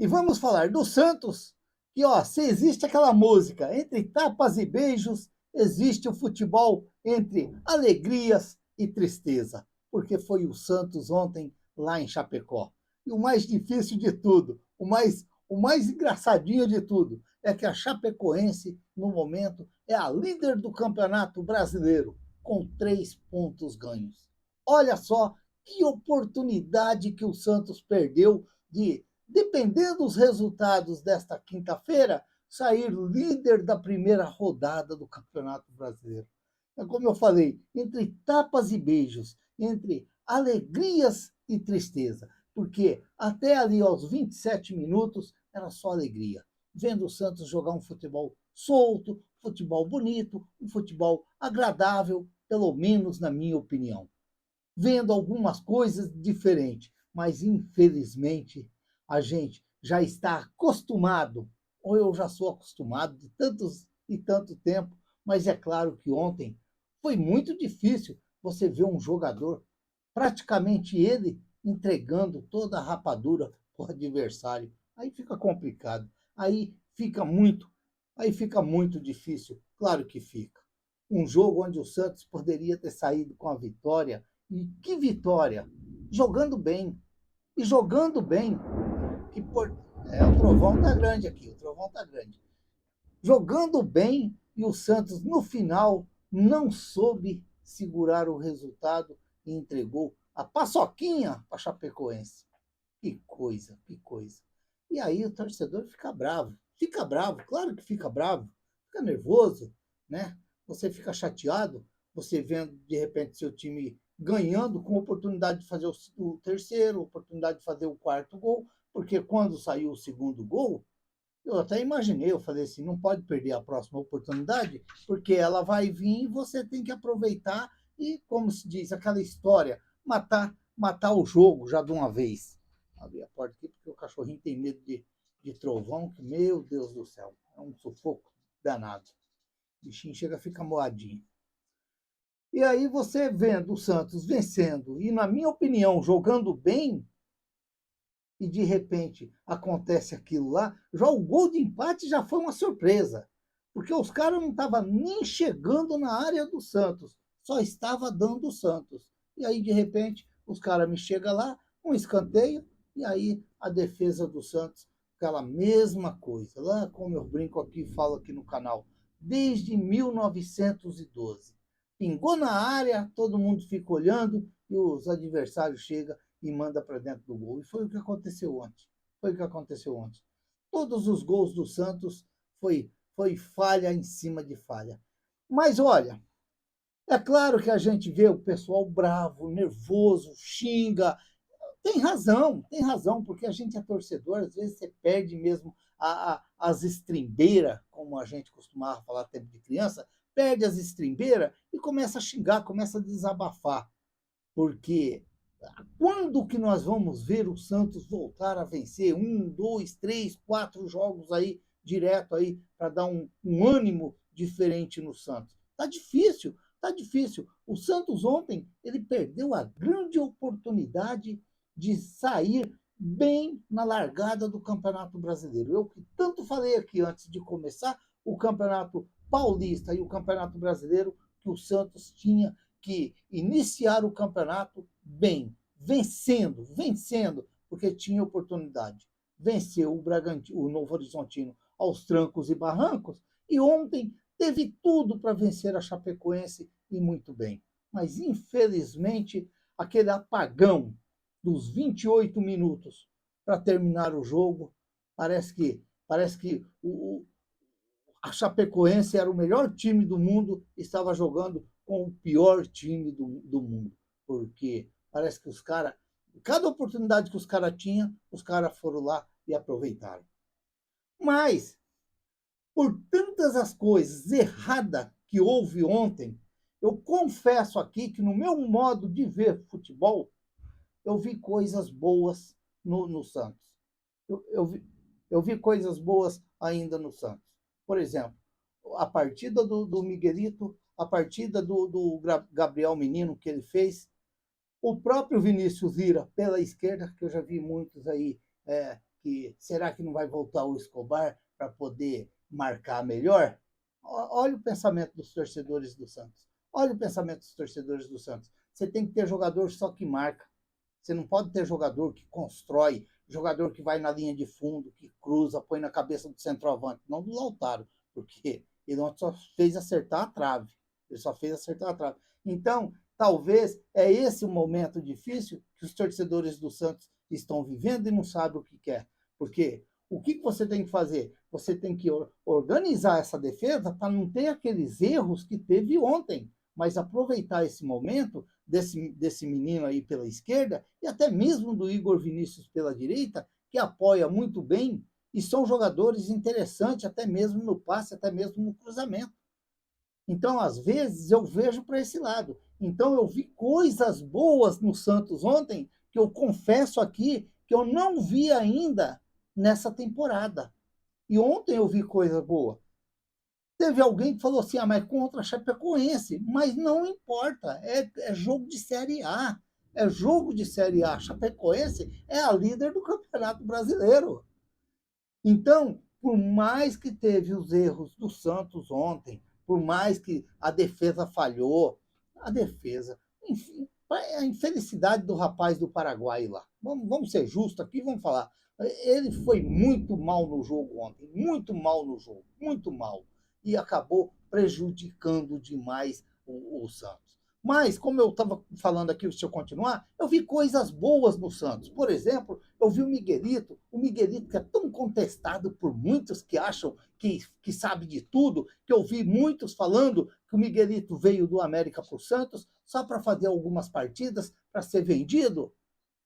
E vamos falar do Santos, que, ó, se existe aquela música, entre tapas e beijos, existe o futebol entre alegrias e tristeza, porque foi o Santos ontem lá em Chapecó. E o mais difícil de tudo, o mais engraçadinho de tudo, é que a Chapecoense, no momento, é a líder do Campeonato Brasileiro, com 3 pontos ganhos. Olha só que oportunidade que o Santos perdeu de, dependendo dos resultados desta quinta-feira, sair líder da primeira rodada do Campeonato Brasileiro. É como eu falei, entre tapas e beijos, entre alegrias e tristeza, porque até ali aos 27 minutos era só alegria, vendo o Santos jogar um futebol solto, futebol bonito, um futebol agradável, pelo menos na minha opinião. Vendo algumas coisas diferentes, mas infelizmente a gente já está acostumado, ou eu já sou acostumado de tantos e tanto tempo, mas é claro que ontem foi muito difícil você ver um jogador, praticamente ele, entregando toda a rapadura para o adversário. Aí fica complicado, aí fica muito difícil, claro que fica. Um jogo onde o Santos poderia ter saído com a vitória, e que vitória! Jogando bem. E jogando bem, que por... o trovão tá grande aqui, o trovão tá grande. Jogando bem, e o Santos, no final, não soube segurar o resultado e entregou a paçoquinha para a Chapecoense. Que coisa, que coisa. E aí o torcedor fica bravo, claro que fica bravo, fica nervoso, né? Você fica chateado, você vendo de repente seu time ganhando com oportunidade de fazer o terceiro, oportunidade de fazer o quarto gol, porque quando saiu o segundo gol, eu até imaginei, eu falei assim, não pode perder a próxima oportunidade, porque ela vai vir e você tem que aproveitar e, como se diz, aquela história, matar o jogo já de uma vez. Abri a porta aqui porque o cachorrinho tem medo de trovão, que, meu Deus do céu, é um sufoco danado. O bichinho chega a ficar moadinho. E aí você vendo o Santos vencendo e, na minha opinião, jogando bem, e de repente acontece aquilo lá, já o gol de empate já foi uma surpresa, porque os caras não estavam nem chegando na área do Santos, só estava dando o Santos. E aí, de repente, os caras me chegam lá, um escanteio, e aí a defesa do Santos, aquela mesma coisa, lá como eu brinco aqui e falo aqui no canal, desde 1912. Pingou na área, todo mundo fica olhando e os adversários chegam e manda para dentro do gol. E foi o que aconteceu ontem. Foi o que aconteceu ontem. Todos os gols do Santos foi falha em cima de falha. Mas olha, é claro que a gente vê o pessoal bravo, nervoso, xinga. Tem razão, porque a gente é torcedor, às vezes você perde mesmo as estrimbeiras, como a gente costumava falar tempo de criança, perde as estrimbeiras e começa a xingar, começa a desabafar. Porque quando que nós vamos ver o Santos voltar a vencer 1, 2, 3, 4 jogos aí direto aí para dar um ânimo diferente no Santos? Tá difícil, tá difícil. O Santos ontem ele perdeu a grande oportunidade de sair bem na largada do Campeonato Brasileiro. Eu que tanto falei aqui antes de começar o Campeonato Paulista e o Campeonato Brasileiro que o Santos tinha que iniciar o campeonato bem, vencendo, porque tinha oportunidade. Venceu o Novo Horizontino aos trancos e barrancos e ontem teve tudo para vencer a Chapecoense e muito bem. Mas infelizmente aquele apagão dos 28 minutos para terminar o jogo, parece que a Chapecoense era o melhor time do mundo, estava jogando com o pior time do mundo. Porque parece que os caras, cada oportunidade que os caras tinham, os caras foram lá e aproveitaram. Mas, por tantas as coisas erradas que houve ontem, eu confesso aqui que no meu modo de ver futebol, eu vi coisas boas no Santos. Eu, eu, vi, eu vi coisas boas ainda no Santos. Por exemplo, a partida do Miguelito, a partida do Gabriel Menino que ele fez, o próprio Vinícius Lira pela esquerda, que eu já vi muitos aí que será que não vai voltar o Escobar para poder marcar melhor? Olha o pensamento dos torcedores do Santos. Olha o pensamento dos torcedores do Santos. Você tem que ter jogador só que marca. Você não pode ter jogador que constrói, jogador que vai na linha de fundo, que cruza, põe na cabeça do centroavante, não do Lautaro, porque ele só fez acertar a trave. Ele só fez acertar a trave. Então, talvez é esse o momento difícil que os torcedores do Santos estão vivendo e não sabem o que quer. Porque o que você tem que fazer? Você tem que organizar essa defesa para não ter aqueles erros que teve ontem, mas aproveitar esse momento desse menino aí pela esquerda e até mesmo do Igor Vinícius pela direita, que apoia muito bem e são jogadores interessantes até mesmo no passe, até mesmo no cruzamento. Então, às vezes, eu vejo para esse lado. Então, eu vi coisas boas no Santos ontem, que eu confesso aqui que eu não vi ainda nessa temporada. E ontem eu vi coisa boa. Teve alguém que falou assim, mas contra a Chapecoense. Mas não importa, é jogo de Série A. É jogo de Série A. A Chapecoense é a líder do Campeonato Brasileiro. Então, por mais que teve os erros do Santos ontem, por mais que a defesa falhou, a defesa, enfim, a infelicidade do rapaz do Paraguai lá. Vamos ser justos aqui, vamos falar. Ele foi muito mal no jogo ontem, muito mal no jogo, muito mal. E acabou prejudicando demais o Santos. Mas, como eu estava falando aqui, se eu continuar, eu vi coisas boas no Santos. Por exemplo, eu vi o Miguelito que é tão contestado por muitos que acham que sabe de tudo, que eu vi muitos falando que o Miguelito veio do América para o Santos só para fazer algumas partidas, para ser vendido.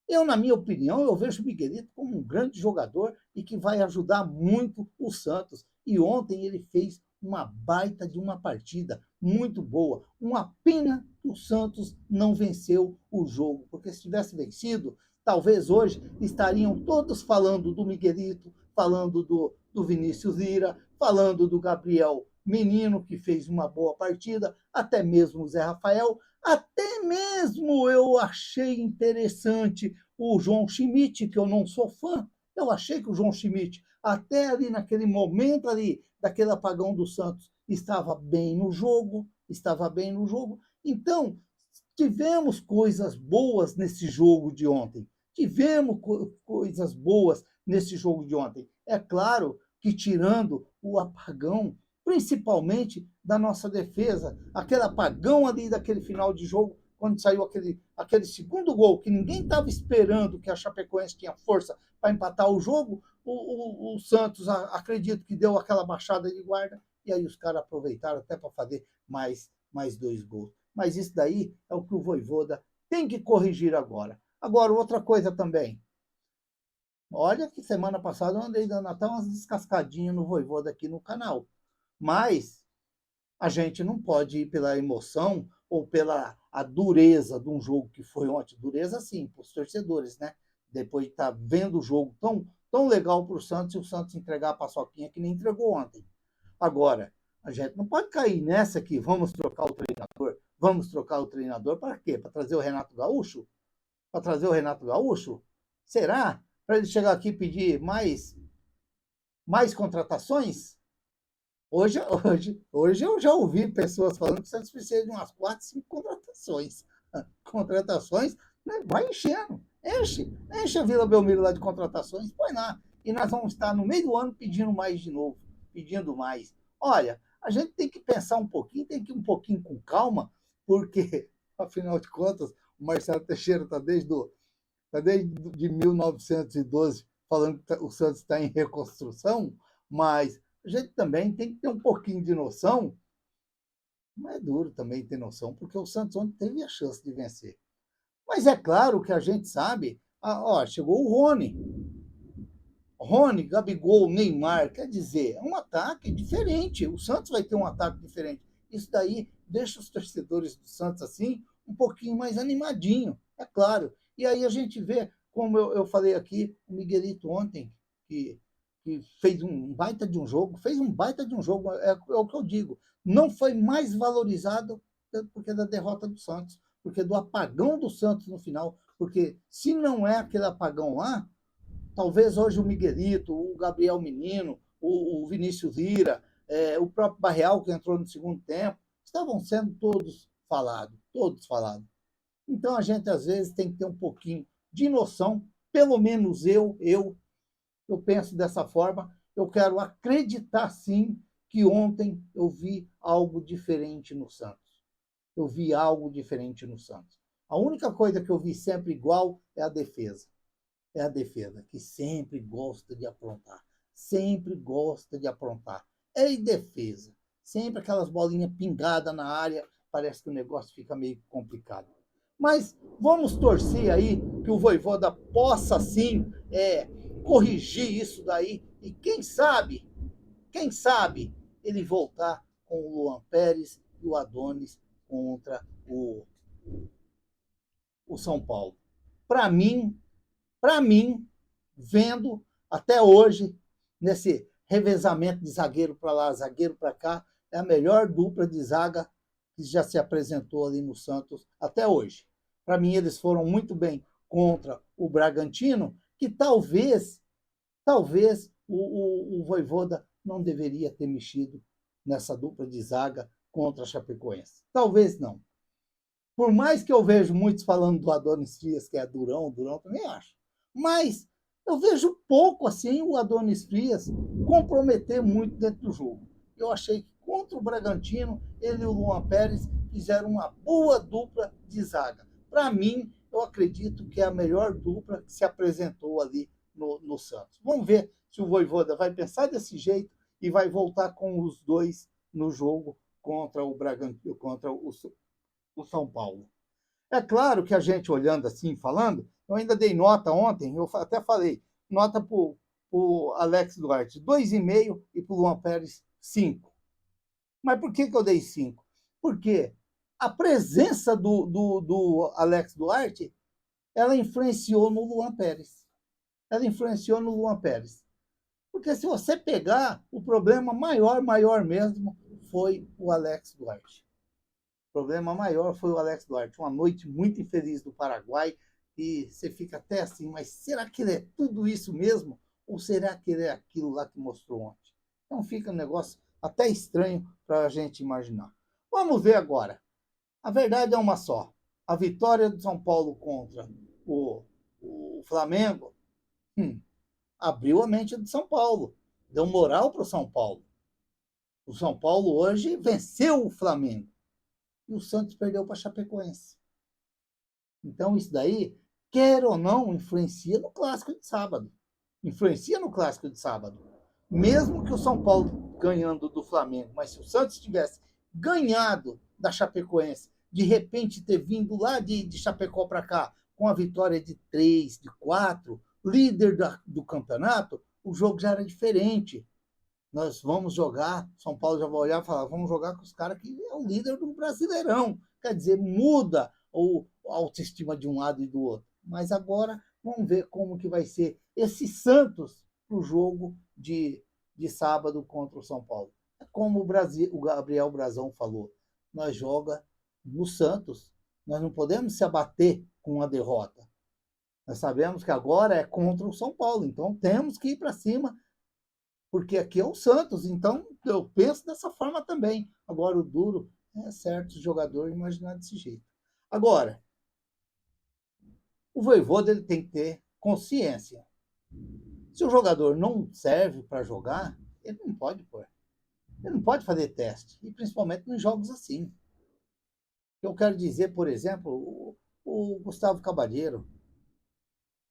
Eu, na minha opinião, eu vejo o Miguelito como um grande jogador e que vai ajudar muito o Santos. E ontem ele fez uma baita de uma partida muito boa. Uma pena que o Santos não venceu o jogo, porque se tivesse vencido, talvez hoje estariam todos falando do Miguelito, falando do Vinícius Lira, falando do Gabriel Menino, que fez uma boa partida, até mesmo o Zé Rafael, até mesmo eu achei interessante o João Schmidt, que eu não sou fã. Eu achei que o João Schmidt, até ali naquele momento ali, daquele apagão do Santos, estava bem no jogo, estava bem no jogo. Então, tivemos coisas boas nesse jogo de ontem. Tivemos coisas boas nesse jogo de ontem. É claro que tirando o apagão, principalmente da nossa defesa, aquele apagão ali daquele final de jogo, quando saiu aquele segundo gol, que ninguém estava esperando que a Chapecoense tinha força para empatar o jogo, o Santos, acredito que deu aquela baixada de guarda, e aí os caras aproveitaram até para fazer mais 2 gols. Mas isso daí é o que o Vojvoda tem que corrigir agora. Agora, outra coisa também. Olha que semana passada eu andei dando até umas descascadinhas no Vojvoda aqui no canal. Mas a gente não pode ir pela emoção ou pela a dureza de um jogo que foi ontem. Dureza, sim, para os torcedores, né? Depois de estar vendo o jogo tão legal para o Santos e o Santos entregar a paçoquinha que nem entregou ontem. Agora, a gente não pode cair nessa que vamos trocar o treinador. Vamos trocar o treinador para quê? Para trazer o Renato Gaúcho? Para trazer o Renato Gaúcho? Será? Para ele chegar aqui e pedir mais contratações? Hoje eu já ouvi pessoas falando que o Santos precisa de umas 4, 5 contratações. Contratações, né? Vai enchendo. Enche a Vila Belmiro lá de contratações, põe lá. E nós vamos estar no meio do ano pedindo mais de novo, pedindo mais. Olha, a gente tem que pensar um pouquinho, tem que ir um pouquinho com calma, porque, afinal de contas, o Marcelo Teixeira está desde de 1912 falando que o Santos está em reconstrução, mas a gente também tem que ter um pouquinho de noção, mas é duro também ter noção, porque o Santos ontem teve a chance de vencer. Mas é claro que a gente sabe, chegou o Rony, Gabigol, Neymar, quer dizer, é um ataque diferente. O Santos vai ter um ataque diferente. Isso daí deixa os torcedores do Santos assim um pouquinho mais animadinho, é claro. E aí a gente vê, como eu falei aqui, o Miguelito ontem, que fez um baita de um jogo, é o que eu digo. Não foi mais valorizado porque da derrota do Santos, porque do apagão do Santos no final. Porque se não é aquele apagão lá, Talvez hoje o Miguelito, o Gabriel Menino, o Vinícius Lira, o próprio Barreal, que entrou no segundo tempo, estavam sendo todos falados, todos falados. Então a gente às vezes tem que ter um pouquinho de noção, pelo menos eu penso dessa forma, eu quero acreditar sim que ontem eu vi algo diferente no Santos. Eu vi algo diferente no Santos. A única coisa que eu vi sempre igual é a defesa. É a defesa, que sempre gosta de aprontar. Sempre gosta de aprontar. É em defesa. Sempre aquelas bolinhas pingadas na área, parece que o negócio fica meio complicado. Mas vamos torcer aí que o Vojvoda possa sim corrigir isso daí e quem sabe ele voltar com o Luan Pérez e o Adonis contra o São Paulo. Para mim, vendo até hoje, nesse revezamento de zagueiro para lá, zagueiro para cá, é a melhor dupla de zaga que já se apresentou ali no Santos até hoje. Para mim, eles foram muito bem contra o Bragantino, que talvez o Vojvoda não deveria ter mexido nessa dupla de zaga contra a Chapecoense. Talvez não. Por mais que eu vejo muitos falando do Adonis Frias, que é durão também acho. Mas eu vejo pouco assim o Adonis Frias comprometer muito dentro do jogo. Eu achei que contra o Bragantino, ele e o Luan Pérez fizeram uma boa dupla de zaga. Para mim, eu acredito que é a melhor dupla que se apresentou ali no Santos. Vamos ver se o Vojvoda vai pensar desse jeito e vai voltar com os dois no jogo contra o Bragantino, contra o São Paulo. É claro que a gente olhando assim, falando, eu ainda dei nota ontem, eu até falei, nota para o Alex Duarte 2,5 e para o Luan Pérez 5. Mas por que eu dei 5? Porque a presença do Alex Duarte, ela influenciou no Luan Pérez. Ela influenciou no Luan Pérez. Porque se você pegar, o problema maior mesmo, foi o Alex Duarte. O problema maior foi o Alex Duarte. Uma noite muito infeliz do Paraguai. E você fica até assim, mas será que ele é tudo isso mesmo? Ou será que ele é aquilo lá que mostrou ontem? Então fica um negócio até estranho para a gente imaginar. Vamos ver agora. A verdade é uma só. A vitória do São Paulo contra o Flamengo abriu a mente do São Paulo. Deu moral para o São Paulo. O São Paulo hoje venceu o Flamengo. E o Santos perdeu para a Chapecoense. Então, isso daí, quer ou não, influencia no clássico de sábado. Influencia no clássico de sábado. Mesmo que o São Paulo ganhando do Flamengo, mas se o Santos tivesse ganhado da Chapecoense, de repente ter vindo lá de Chapecó para cá, com a vitória de 3, de 4, líder do campeonato, o jogo já era diferente. Nós vamos jogar, São Paulo já vai olhar e falar, vamos jogar com os caras que é o líder do Brasileirão. Quer dizer, muda a autoestima de um lado e do outro. Mas agora vamos ver como que vai ser esse Santos para o jogo de sábado contra o São Paulo. É como o Gabriel Brazão falou, nós joga no Santos, nós não podemos se abater com uma derrota. Nós sabemos que agora é contra o São Paulo, então temos que ir para cima, porque aqui é o Santos, então eu penso dessa forma também. Agora, o duro é certos jogadores imaginar desse jeito. Agora, o Vojvoda ele tem que ter consciência. Se o jogador não serve para jogar, ele não pode pôr. Ele não pode fazer teste, e principalmente nos jogos assim. Eu quero dizer, por exemplo, o Gustavo Cabalheiro.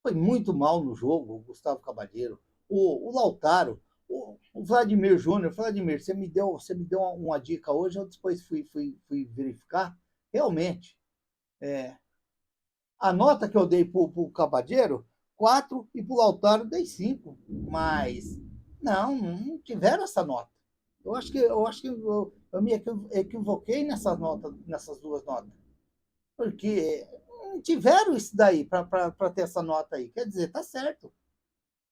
Foi muito mal no jogo, o Gustavo Cabalheiro. O Lautaro, o Vladimir Júnior. Vladimir, você me deu uma dica hoje, eu depois fui verificar. Realmente, a nota que eu dei para o Cabalheiro, 4, e para o Lautaro dei 5. Mas não tiveram essa nota. Eu acho que eu me equivoquei nessas duas notas. Porque não tiveram isso daí para ter essa nota aí. Quer dizer, tá certo.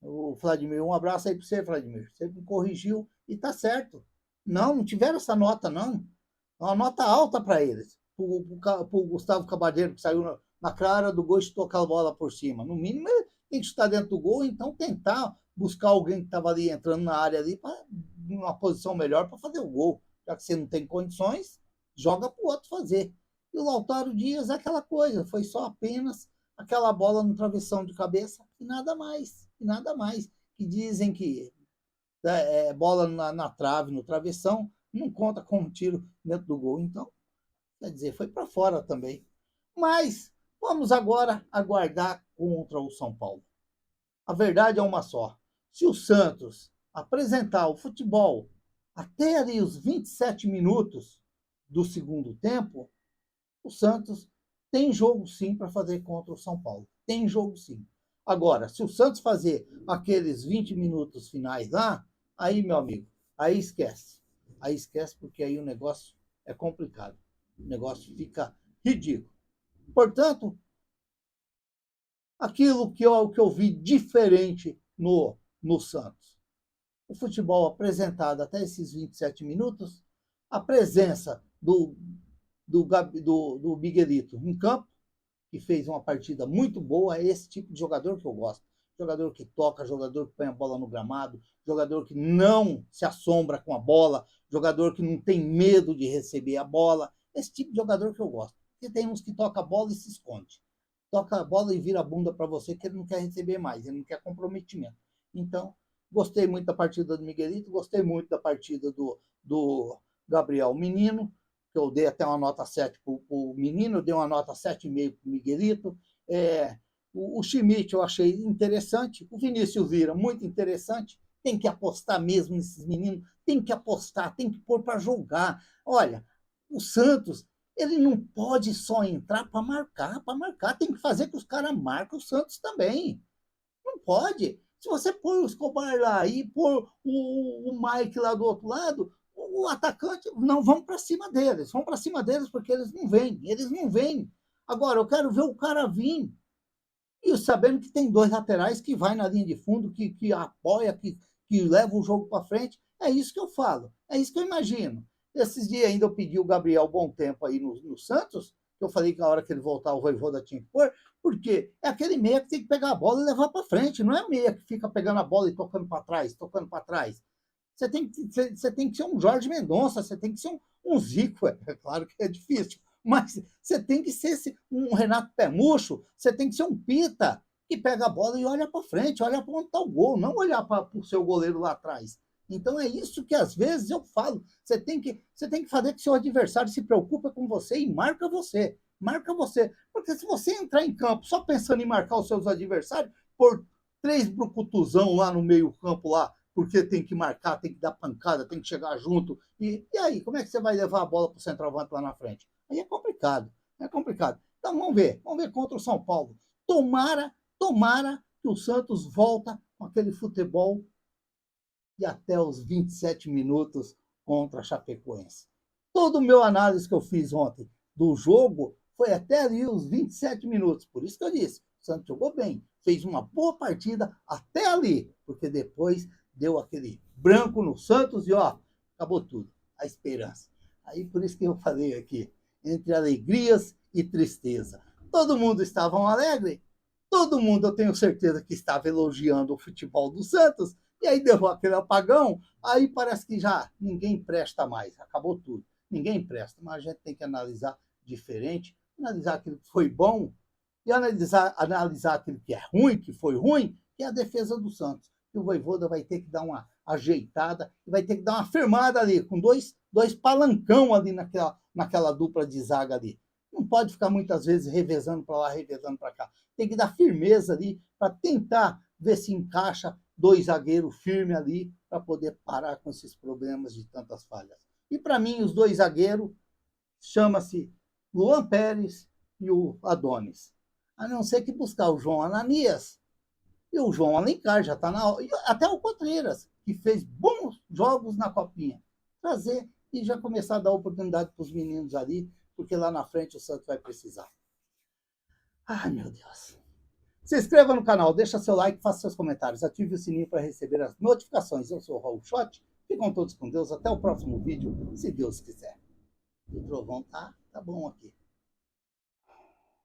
O Vladimir, um abraço aí para você, Vladimir. Você me corrigiu e tá certo. Não tiveram essa nota, não. É uma nota alta para eles. Para o Gustavo Cabadeiro, que saiu na cara do gol e tocou a bola por cima. No mínimo, ele tem que chutar dentro do gol, então tentar buscar alguém que estava ali entrando na área ali para uma posição melhor para fazer o gol. Já que você não tem condições, joga para o outro fazer. E o Lautaro Dias é aquela coisa, foi só apenas aquela bola no travessão de cabeça e nada mais, e nada mais. Que dizem que bola na trave, no travessão, não conta como tiro dentro do gol. Então, quer dizer, foi para fora também. Mas vamos agora aguardar contra o São Paulo. A verdade é uma só. Se o Santos apresentar o futebol até ali os 27 minutos do segundo tempo, o Santos tem jogo sim para fazer contra o São Paulo. Tem jogo sim. Agora, se o Santos fazer aqueles 20 minutos finais lá, aí, meu amigo, aí esquece. Aí esquece porque aí o negócio é complicado. O negócio fica ridículo. Portanto, aquilo que eu vi diferente no Santos. O futebol apresentado até esses 27 minutos, a presença do Miguelito em campo, que fez uma partida muito boa, é esse tipo de jogador que eu gosto. Jogador que toca, jogador que põe a bola no gramado, jogador que não se assombra com a bola, jogador que não tem medo de receber a bola. Esse tipo de jogador que eu gosto. Porque tem uns que toca a bola e se esconde. Toca a bola e vira a bunda para você, que ele não quer receber mais, ele não quer comprometimento. Então, gostei muito da partida do Miguelito, gostei muito da partida do Gabriel Menino, que eu dei até uma nota 7 para o Menino, eu dei uma nota 7,5 para o Miguelito. O Schmidt eu achei interessante, o Vinícius Vira, muito interessante. Tem que apostar mesmo nesses meninos, tem que apostar, tem que pôr para jogar. Olha, o Santos, ele não pode só entrar para marcar, tem que fazer que os caras marquem o Santos também. Não pode. Se você põe o Escobar lá e pôr o Mike lá do outro lado, o atacante, não, vão para cima deles porque eles não vêm. Agora, eu quero ver o cara vir, e sabendo que tem dois laterais que vai na linha de fundo, que apoia, que leva o jogo para frente. É isso que eu falo, é isso que eu imagino. Esses dias ainda eu pedi o Gabriel Bom Tempo aí no Santos, que eu falei que a hora que ele voltar o Vojvoda tinha que pôr, porque é aquele meia que tem que pegar a bola e levar para frente, não é meia que fica pegando a bola e tocando para trás, tocando para trás. Você tem que ser um Jorge Mendonça, você tem que ser um Zico, é claro que é difícil, mas você tem que ser um Renato Pé Murcho, você tem que ser um Pita, que pega a bola e olha para frente, olha para onde está o gol, não olhar para o seu goleiro lá atrás. Então é isso que às vezes eu falo. Você tem que fazer que seu adversário se preocupe com você e marca você. Marca você. Porque se você entrar em campo só pensando em marcar os seus adversários, por 3 brucutuzão lá no meio campo lá, porque tem que marcar, tem que dar pancada, tem que chegar junto. E aí, como é que você vai levar a bola para o centroavante lá na frente? Aí é complicado, é complicado. Então vamos ver contra o São Paulo. Tomara que o Santos volta com aquele futebol de até os 27 minutos contra a Chapecoense. Todo o meu análise que eu fiz ontem do jogo foi até ali os 27 minutos. Por isso que eu disse, o Santos jogou bem, fez uma boa partida até ali, porque depois deu aquele branco no Santos e ó, acabou tudo, a esperança. Aí por isso que eu falei aqui, entre alegrias e tristeza. Todo mundo estava alegre, todo mundo, eu tenho certeza que estava elogiando o futebol do Santos, e aí deu aquele apagão, aí parece que já ninguém presta mais, acabou tudo. Ninguém presta, mas a gente tem que analisar diferente, analisar aquilo que foi bom e analisar aquilo que é ruim, que foi ruim, que é a defesa do Santos. E o Vojvoda vai ter que dar uma ajeitada, vai ter que dar uma firmada ali, com dois palancão ali naquela dupla de zaga ali. Não pode ficar muitas vezes revezando para lá, revezando para cá. Tem que dar firmeza ali para tentar ver se encaixa 2 zagueiros firmes ali para poder parar com esses problemas de tantas falhas. E para mim, os 2 zagueiros chama-se Luan Pérez e o Adonis. A não ser que buscar o João Ananias e o João Alencar, já está na hora. Até o Contreiras, que fez bons jogos na Copinha. Trazer e já começar a dar oportunidade para os meninos ali, porque lá na frente o Santos vai precisar. Ai, meu Deus. Se inscreva no canal, deixa seu like, faça seus comentários, ative o sininho para receber as notificações. Eu sou o Raul Schott, ficam todos com Deus, até o próximo vídeo, se Deus quiser. O trovão tá bom aqui.